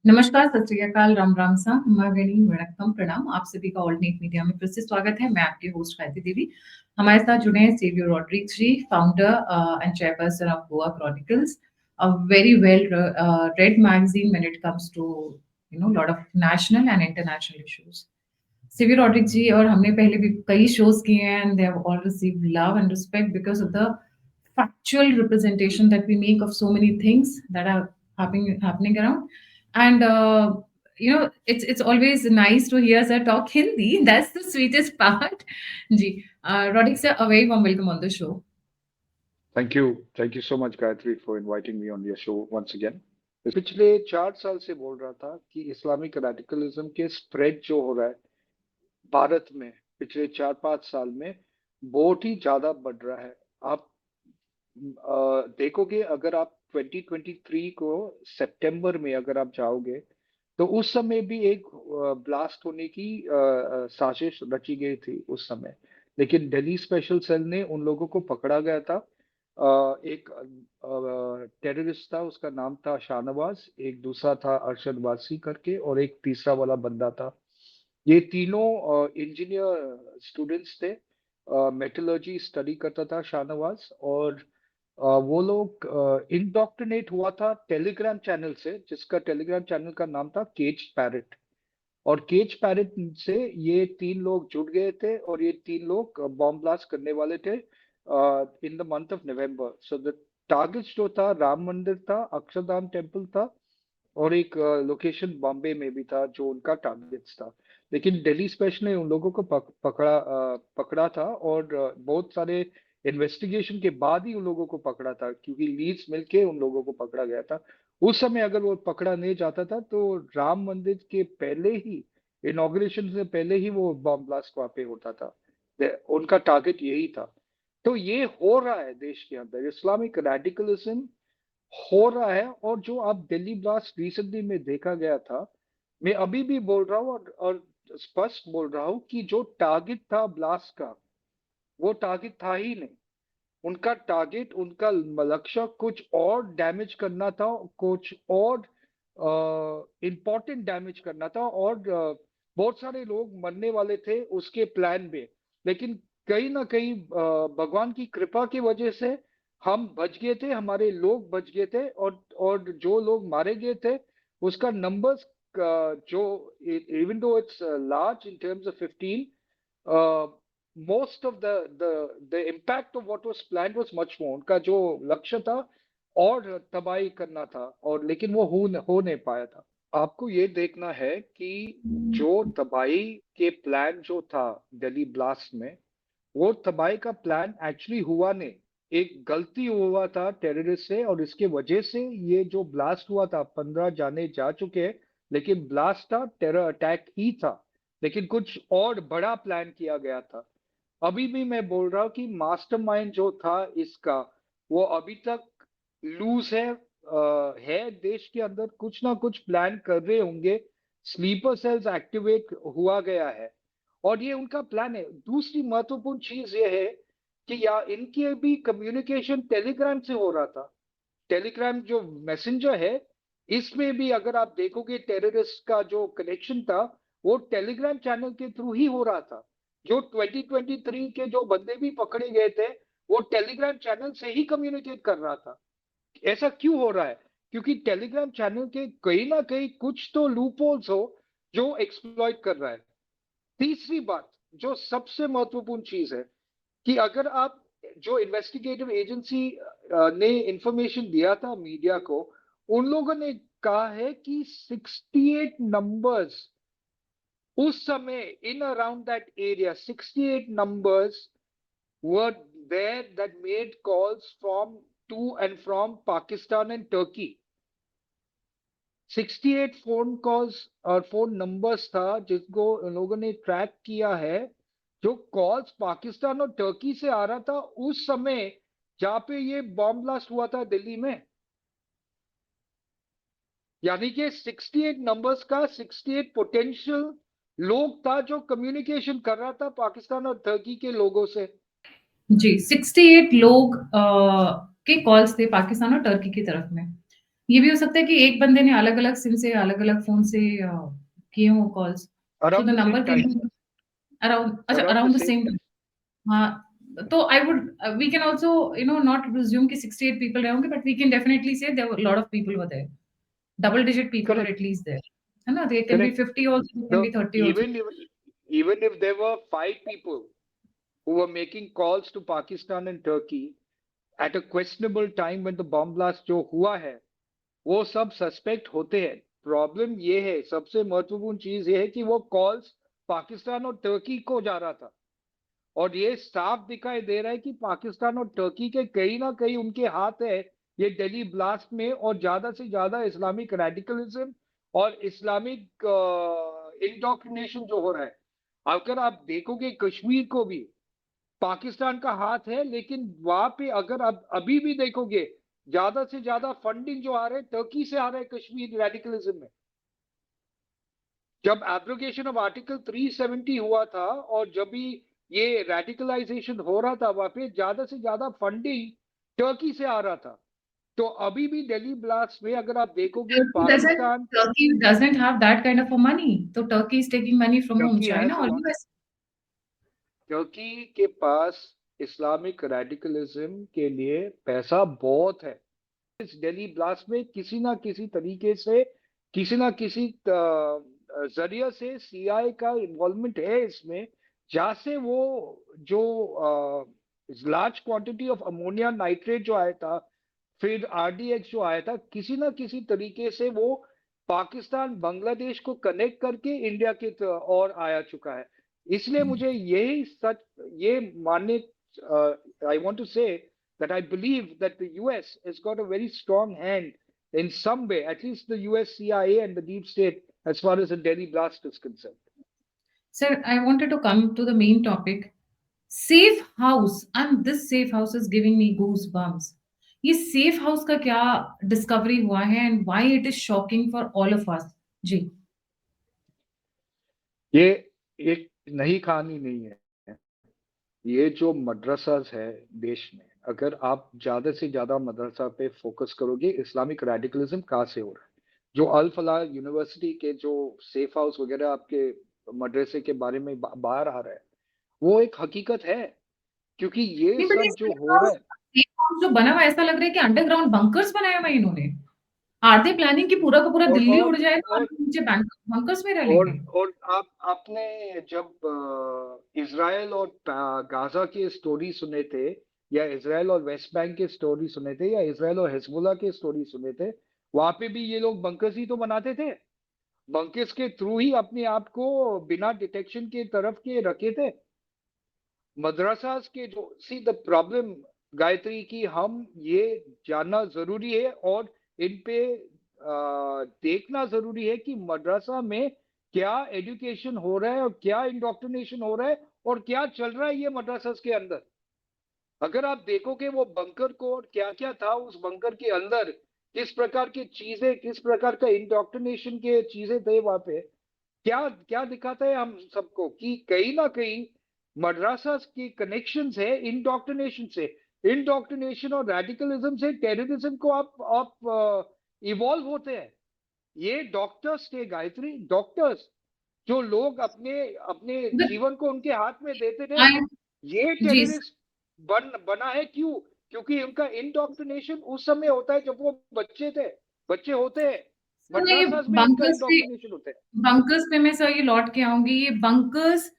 नमस्कार, सत श्री अकाल, राम राम सा, महागणी, वणक्कम, प्रणाम। आप सभी का ऑल्टरनेट मीडिया में फिर से स्वागत है। मैं आपकी होस्ट गायत्री देवी। हमारे साथ जुड़े हैं Xavier Rodrigues ji, founder and chairperson of Goa Chronicles, a very well read magazine when it comes to lot of national and international issues. Xavier Rodrigues ji और हमने पहले भी कई शोज किए हैं and they have all received love and respect because of the factual representation that we make of so many things that are happening around. And it's always nice to hear sir talk Hindi. That's the sweetest part. Ji, Roddick sir, a very warm welcome on the show. Thank you so much Gayatri for inviting me on your show once again. पिछले 4 साल से बोल रहा था कि Islamic radicalism के spread जो हो रहा है भारत में पिछले 4-5 साल में बहुत ही ज्यादा बढ़ रहा है। आप देखोगे, अगर आप 2023 को सितंबर में अगर आप जाओगे तो उस समय भी एक ब्लास्ट होने की साजिश रची गई थी उस समय, लेकिन दिल्ली स्पेशल सेल ने उन लोगों को पकड़ा गया था। एक टेररिस्ट था, उसका नाम था शाहनवाज, एक दूसरा था अरशद वासी करके, और एक तीसरा वाला बंदा था। ये तीनों इंजीनियर स्टूडेंट्स थे। मेटलर्जी स्टडी करता था शाहनवाज, और वो लोग इंडोक्ट्रिनेट हुआ था टेलीग्राम चैनल से, जिसका टेलीग्राम चैनल का नाम था केज पैरेट। और केज पैरेट से ये 3 लोग जुड़ गए थे, और ये 3 लोग बॉम्ब ब्लास्ट करने वाले थे in the month of November. So the target जो था राम मंदिर था, अक्षरधाम टेम्पल था, और एक लोकेशन बॉम्बे में भी था जो उनका टारगेट्स था। लेकिन दिल्ली स्पेशल ने उन लोगों को पकड़ा था, और बहुत सारे इन्वेस्टिगेशन के बाद ही उन लोगों को पकड़ा था, क्योंकि लीड्स मिलके उन लोगों को पकड़ा गया था। उस समय अगर वो पकड़ा नहीं जाता था तो राम मंदिर के पहले ही, इनॉग्रेशन से पहले ही वो बॉम्ब ब्लास्ट वहां पे होता था। उनका टारगेट यही था। तो ये हो रहा है देश के अंदर, इस्लामिक रेडिकलिज्म हो रहा है। और जो आप दिल्ली ब्लास्ट रिसेंटली में देखा गया था, मैं अभी भी बोल रहा हूँ और स्पष्ट बोल रहा हूँ कि जो टारगेट था ब्लास्ट का, वो टारगेट था ही नहीं। उनका टारगेट, उनका लक्ष्य कुछ और डैमेज करना था, कुछ और इंपॉर्टेंट डैमेज करना था, और बहुत सारे लोग मरने वाले थे उसके प्लान में। लेकिन कहीं ना कहीं भगवान की कृपा की वजह से हम बच गए थे, हमारे लोग बच गए थे, और जो लोग मारे गए थे उसका नंबर्स जो, even though it's large in terms of 15, most of the impact of what was planned was much more. उनका जो लक्ष्य था और तबाही करना था, और लेकिन वो हो नहीं पाया था। आपको ये देखना है कि जो तबाही के प्लान जो था दिल्ली ब्लास्ट में, वो तबाही का प्लान एक्चुअली हुआ नहीं। एक गलती हुआ था टेररिस्ट से, और इसके वजह से ये जो ब्लास्ट हुआ था, 15 जाने जा चुके हैं, लेकिन ब्लास्ट था, टेरर अटैक ही था, लेकिन कुछ और बड़ा प्लान किया गया था। अभी भी मैं बोल रहा हूँ कि मास्टरमाइंड जो था इसका, वो अभी तक लूज है। है देश के अंदर कुछ ना कुछ प्लान कर रहे होंगे। स्लीपर सेल्स एक्टिवेट हुआ गया है, और ये उनका प्लान है। दूसरी महत्वपूर्ण चीज ये है कि या इनके भी कम्युनिकेशन टेलीग्राम से हो रहा था। टेलीग्राम जो मैसेंजर है, इसमें भी अगर आप देखोगे टेररिस्ट का जो कनेक्शन था, वो टेलीग्राम चैनल के थ्रू ही हो रहा था। जो 2023 के जो बंदे भी पकड़े गए थे, वो टेलीग्राम चैनल से ही कम्युनिकेट कर रहा था। ऐसा क्यों हो रहा है? क्योंकि टेलीग्राम चैनल के कहीं ना कहीं कुछ तो लूपहोल्स हो जो एक्सप्लॉइट कर रहा है। तीसरी बात, जो सबसे महत्वपूर्ण चीज है, कि अगर आप, जो इन्वेस्टिगेटिव एजेंसी ने इंफॉर्मेशन दिया था मीडिया को, उन लोगों ने कहा है कि 68 नंबर्स उस समय in around that area, 68 numbers were there that made calls from to and from Pakistan and Turkey। 68 phone calls और फोन नंबर्स था जिसको उन लोगों ने ट्रैक किया है, जो कॉल्स पाकिस्तान और टर्की से आ रहा था उस समय जहां पे ये बॉम्ब ब्लास्ट हुआ था दिल्ली में। यानी कि 68 नंबर्स का 68 पोटेंशियल लोग था जो कम्युनिकेशन कर रहा था पाकिस्तान और टर्की के लोगों से। जी, 68 लोग के कॉल्स थे पाकिस्तान और टर्की की तरफ में। ये भी हो सकता है कि एक बंदे ने अलग अलग सिम से अलग अलग फोन से किए हो calls, so the around the same number can time, be around, अच्छा around the around the same same. Time. हाँ, तो I would, we can also not presume कि 68 पीपल रहे होंगे, but we can definitely say there were lot of people were there, double digit people were correct, at least there, है ना? They can be correct. 50 also, they can The be 30 also. even if there were 5 people who were making calls to Pakistan and Turkey at a questionable time when the bomb blast जो हुआ है, वो सब suspect होते हैं। Problem ये है, सबसे महत्वपूर्ण चीज ये है कि वो कॉल्स पाकिस्तान और टर्की को जा रहा था, और ये साफ दिखाई दे रहा है कि पाकिस्तान और टर्की के कहीं ना कहीं उनके हाथ है ये दिल्ली ब्लास्ट में, और ज्यादा से ज्यादा इस्लामिक रेडिकलिज्म और इस्लामिक इंडोक्ट्रिनेशन जो हो रहा है। अगर आप देखोगे कश्मीर को भी पाकिस्तान का हाथ है, लेकिन वहां पे अगर आप अभी भी देखोगे ज्यादा से ज्यादा फंडिंग जो आ रहे हैं टर्की से आ रहे हैं कश्मीर रेडिकलिज्म में। जब एब्रोगेशन ऑफ आर्टिकल 370 हुआ था और जब भी ये रेडिकलाइजेशन हो रहा था, वहां पे ज्यादा से ज्यादा फंडिंग टर्की से आ रहा था। तो अभी भी दिल्ली ब्लास्ट में अगर आप देखोगे Pakistan, Turkey doesn't have that kind of a money, so Turkey is taking money from whom? Turkey China has or US? Turkey के पास इस्लामिक रेडिकलिज्म के लिए पैसा बहुत है। इस दिल्ली ब्लास्ट में किसी ना किसी तरीके से, किसी ना किसी जरिए से सीआई का इन्वॉल्वमेंट है इसमें, जहां से वो जो large quantity of ammonia nitrate जो आया था, फिर आरडीएक्स जो आया था, किसी ना किसी तरीके से वो पाकिस्तान बांग्लादेश को कनेक्ट करके इंडिया के और आया चुका है। इसलिए मुझे यही सच ये मानने, आई वांट टू से that I believe that the US has got a very strong hand in some way, at least the US CIA and the deep state, as far as the Delhi blast is concerned. Sir, I wanted to come to the main topic. Safe house, and this safe house is giving me goosebumps. ये safe house का क्या discovery हुआ है and why it is shocking for all of us? जी, ये एक नई कहानी नहीं है। ये जो मदरसास है देश में, अगर आप ज्यादा से ज्यादा मदरसा पे फोकस करोगे, इस्लामिक रेडिकलिज्म कहाँ से हो रहा है। जो अल फलाह यूनिवर्सिटी के जो सेफ हाउस वगैरह आपके मदरसे के बारे में बाहर आ रहा है, वो एक हकीकत है। क्योंकि ये नहीं, बट ये सब जो हो रहा है, safe house जो बना हुआ है, ऐसा लग रहा है कि अंडरग्राउंड बंकर्स बनाया हुआ है इन्होंने। आर दे प्लानिंग कि पूरा का पूरा और दिल्ली और उड़ जाएगा और और नीचे बंकर्स में रह और लेंगे। और आपने जब इजराइल और गाजा के स्टोरी सुने थे, या इजराइल और वेस्ट बैंक के स्टोरी सुने थे, या इजराइल और हिजबुल्लाह के स्टोरी सुने थे, वहां पे भी ये लोग बंकर्स ही तो बनाते थे। बंकर्स के थ्रू ही अपने आप को बिना डिटेक्शन के तरफ के रखे थे। मदरसास के जो, सी द प्रॉब्लम गायत्री की, हम ये जानना जरूरी है और इन पे देखना जरूरी है कि मदरसा में क्या एजुकेशन हो रहा है और क्या इंडोक्ट्रिनेशन हो रहा है और क्या चल रहा है ये मदरसास के अंदर। अगर आप देखोगे वो बंकर को, और क्या क्या था उस बंकर के अंदर, किस प्रकार की चीजें, किस प्रकार का इंडोक्ट्रिनेशन के चीजें थे वहां पे, क्या क्या दिखाता है हम सबको कि कहीं ना कहीं मद्रासा के कनेक्शंस है इंडोक्ट्रिनेशन से। इंडोक्ट्रिनेशन और रेडिकलिज्म से टेररिज्म को आप इवॉल्व होते हैं। ये डॉक्टर्स थे गायत्री, डॉक्टर्स जो लोग अपने अपने But जीवन को उनके हाथ में देते थे, I, ये जी, टेररिस्ट बना है। क्यों? क्योंकि उनका इंडोक्ट्रिनेशन उस समय होता है जब वो बच्चे थे, बच्चे होते हैं, तो मैं ये मद्रासास में इनका बंकर्स पे इंडोक्ट्रिनेशन होता है। बंकर्स पे मैं सर ये लौट के आऊंगी। ये बंकर्स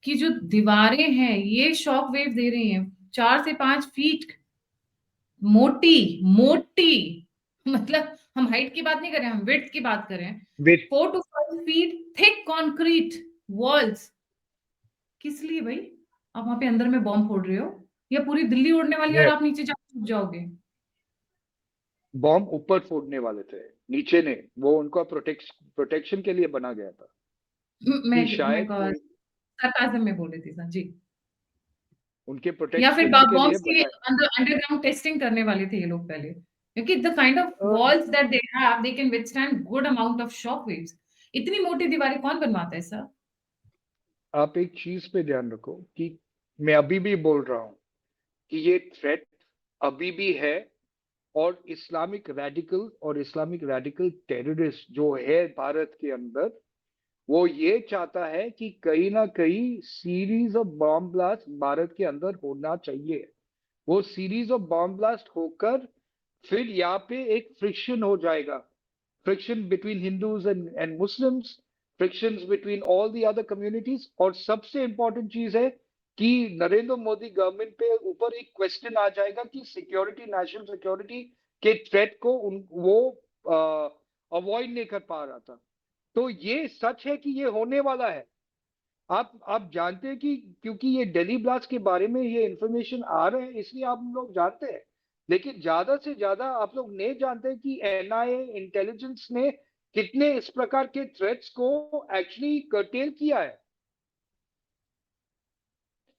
की जो दीवारें हैं ये शॉक वेव दे रही हैं, 4 से 5 फीट मोटी मोटी। मतलब हम हाइट की बात नहीं कर रहे हैं, हम विड्थ की बात कर रहे हैं। With 4 to 5 feet thick concrete walls. किस लिए भाई? आप वहां पे अंदर में बॉम्ब फोड़ रहे हो या पूरी दिल्ली उड़ने वाली है और आप नीचे जा छुप जाओगे? बॉम्ब ऊपर फोड़ने वाले थे, नीचे नहीं। वो उनका प्रोटेक्शन के लिए बना गया था कि मैं शायद कोई सरकाज़म में बोल रही थी सर जी। उनके या फिर प्रोटेक्शन के लिए बॉम्ब्स की बनाए। अंदर अंडरग्राउंड टेस्टिंग करने वाले थे ये लोग पहले, क्योंकि the kind of a, walls that they have they can withstand good amount of shock waves. इतनी मोटी दीवारें कौन बनवाता है सर? आप एक चीज पे ध्यान रखो कि मैं अभी भी बोल रहा हूँ कि ये थ्रेट अभी भी है, और इस्लामिक रेडिकल टेररिस्ट जो है भारत के अंदर, वो ये चाहता है कि कहीं ना कहीं series of bomb blast Bharat के अंदर होना चाहिए। वो सीरीज ऑफ बॉम्ब ब्लास्ट होकर फिर यहाँ पे एक फ्रिक्शन हो जाएगा, friction between Hindus and Muslims, frictions between all the other communities. और सबसे इंपॉर्टेंट चीज है कि नरेंद्र मोदी गवर्नमेंट पे ऊपर एक क्वेश्चन आ जाएगा कि सिक्योरिटी, नेशनल सिक्योरिटी के थ्रेट को वो अवॉइड नहीं कर पा रहा था। तो ये सच है कि ये होने वाला है। आप जानते हैं कि क्योंकि ये दिल्ली ब्लास्ट के बारे में ये इंफॉर्मेशन आ रहे हैं इसलिए आप लोग जानते हैं, लेकिन ज्यादा से ज्यादा आप लोग नहीं जानते कि एनआईए इंटेलिजेंस ने कितने इस प्रकार के थ्रेट्स को एक्चुअली कर्टेल किया है।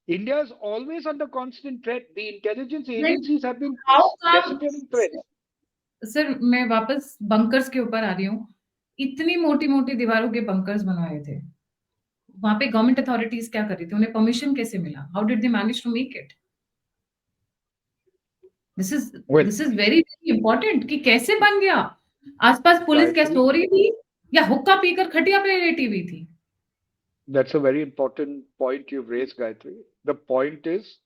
India is always under constant threat. The intelligence agencies have been how come? decimating threats. Sir मैं वापस बंकर्स के ऊपर आ रही हूँ। इतनी मोटी मोटी दीवारों के बंकर्स बनवाए थे, वहां पे गवर्नमेंट अथॉरिटीज क्या कर रही थी? उन्हें परमिशन कैसे मिला? How did they manage to make it? This is Well, this is very very important कि कैसे बन गया। आसपास पुलिस क्या Gayatri, सो रही थी या हुक्का पीकर खटिया पे लेटी हुई थी? that's a very important point you've raised, Gayatri. The point is,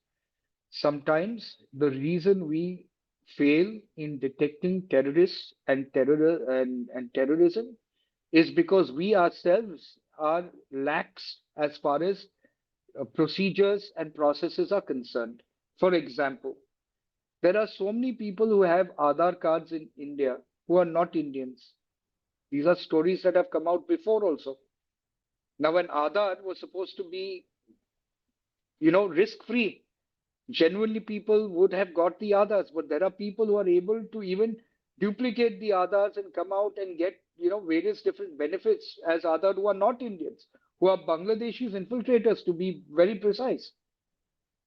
sometimes the reason we fail in detecting terrorists and terrorism is because we ourselves are lax as far as procedures and processes are concerned. For example, there are so many people who have Aadhaar cards in India who are not Indians. These are stories that have come out before also. Now, when Aadhaar was supposed to be, risk free, genuinely people would have got the Aadhaars, but there are people who are able to even duplicate the Aadhaars and come out and get, various different benefits as Aadhaar who are not Indians, who are Bangladeshis infiltrators to be very precise.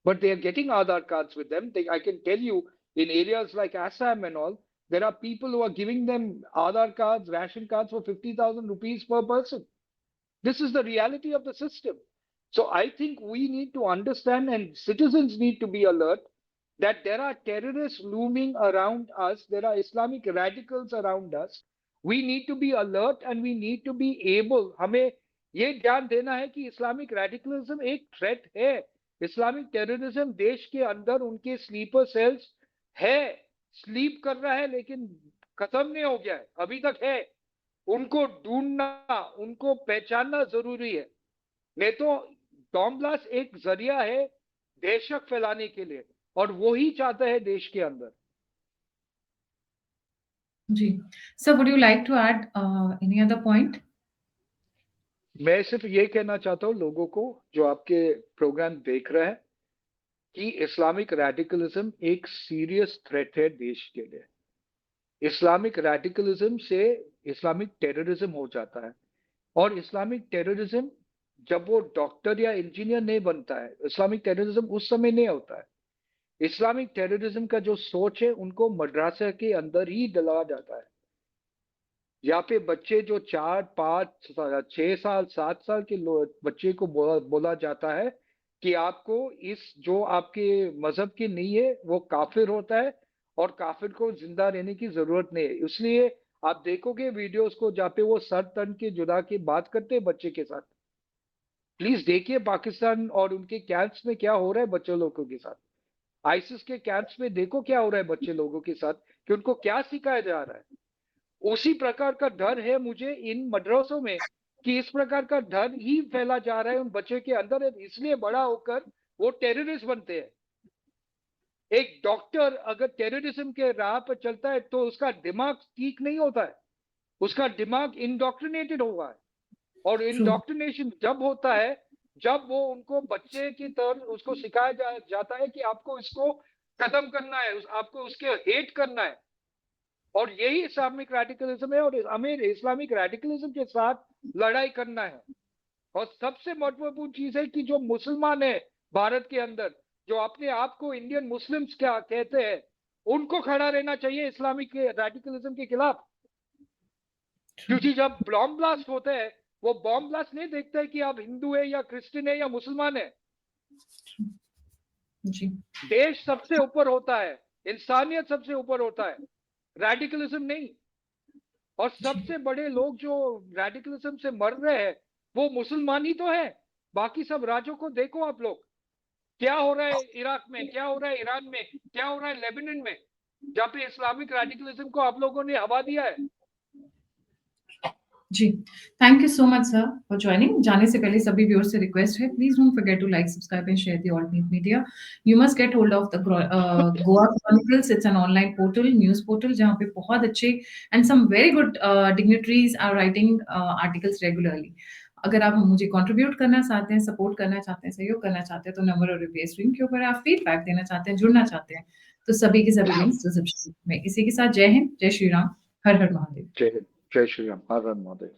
But they are getting Aadhaar cards with them. I can tell you in areas like Assam and all, there are people who are giving them Aadhaar cards, ration cards for 50,000 rupees per person. This is the reality of the system. So I think we need to understand and citizens need to be alert that there are terrorists looming around us. There are Islamic radicals around us. We need to be alert and we need to be able, हमें ये ध्यान देना है कि Islamic radicalism एक threat है। Islamic terrorism देश के अंदर उनके स्लीपर सेल्स है, स्लीप कर रहा है लेकिन खत्म नहीं हो गया है, अभी तक है। उनको ढूंढना, उनको पहचानना जरूरी है। नहीं तो बॉम्ब ब्लास्ट एक जरिया है दहशत फैलाने के लिए और वो ही चाहता है देश के अंदर। जी sir, would you like to add any other point? मैं सिर्फ ये कहना चाहता हूँ लोगों को जो आपके प्रोग्राम देख रहे हैं कि इस्लामिक रेडिकलिज्म एक सीरियस थ्रेट है देश के लिए। इस्लामिक रेडिकलिज्म से इस्लामिक टेररिज्म हो जाता है और इस्लामिक टेररिज्म जब वो डॉक्टर या इंजीनियर नहीं बनता है, इस्लामिक टेररिज्म उस समय नहीं होता है। इस्लामिक टेररिज्म का जो सोच है उनको मद्रासा के अंदर ही डला जाता है। यहाँ पे बच्चे जो 4, 5, 6 साल, 7 साल के बच्चे को बोला जाता है कि आपको इस जो आपके मजहब की नहीं है वो काफिर होता है और काफिर को जिंदा रहने की जरूरत नहीं है। इसलिए आप देखोगे वीडियोस को जहाँ पे वो सर तन के जुदा के बात करते हैं बच्चे के साथ। प्लीज देखिए पाकिस्तान और उनके कैंप्स में क्या हो रहा है बच्चे लोगों के साथ। आईसिस के कैंप्स में देखो क्या हो रहा है बच्चे लोगों के साथ, कि उनको क्या सिखाया जा रहा है। उसी प्रकार का डर है मुझे इन मदरसों में कि इस प्रकार का डर ही फैला जा रहा है उन बच्चे के अंदर, इसलिए बड़ा होकर वो टेररिस्ट बनते हैं। एक डॉक्टर अगर टेररिज्म के राह पर चलता है तो उसका दिमाग ठीक नहीं होता है, उसका दिमाग इंडोक्ट्रिनेटेड हुआ है। और इंडोक्ट्रिनेशन जब होता है जब वो उनको बच्चे की तरह उसको सिखाया जाता है कि आपको इसको खत्म करना है, आपको उसके हेट करना है। और यही इस्लामिक रेडिकलिज्म है और हमें इस्लामिक रेडिकलिज्म के साथ लड़ाई करना है। और सबसे महत्वपूर्ण चीज है कि जो मुसलमान है भारत के अंदर, जो अपने आप को इंडियन मुस्लिम्स क्या कहते हैं, उनको खड़ा रहना चाहिए इस्लामिक रेडिकलिज्म के खिलाफ। क्योंकि जब बॉम्ब ब्लास्ट होता है वो बॉम्ब ब्लास्ट नहीं देखता है कि आप हिंदू है या क्रिश्चियन है या मुसलमान है। जी, देश सबसे ऊपर होता है। इंसानियत सबसे ऊपर होता है, रेडिकलिज्म नहीं। और सबसे बड़े लोग जो रेडिकलिज्म से मर रहे हैं वो मुसलमान ही तो है। बाकी सब राज्यों को देखो आप लोग, क्या हो रहा है इराक में, क्या हो रहा है ईरान में, क्या हो रहा है लेबनान में, जहाँ पे इस्लामिक रेडिकलिज्म को आप लोगों ने हवा दिया है। जी, thank you so much sir for joining. जाने से पहले सभी व्यूअर्स से रिक्वेस्ट है, please don't forget to like, subscribe and share the alternate media. You must get hold of the Goa chronicles. It's an online portal, news portal, जहाँ पे बहुत अच्छे and some very good dignitaries are writing articles regularly. अगर आप मुझे contribute करना चाहते हैं, सपोर्ट करना चाहते हैं, सहयोग करना चाहते हैं, तो नंबर और रिप्लेस लिंक के ऊपर आप फीडबैक देना चाहते हैं, जुड़ना चाहते हैं, तो सभी के सभी लिंक्स डिस्क्रिप्शन में। इसी के साथ जय हिंद, जय श्री राम, हर हर महादेव। जय हिंद, जय श्री राम, हर हर महादेव।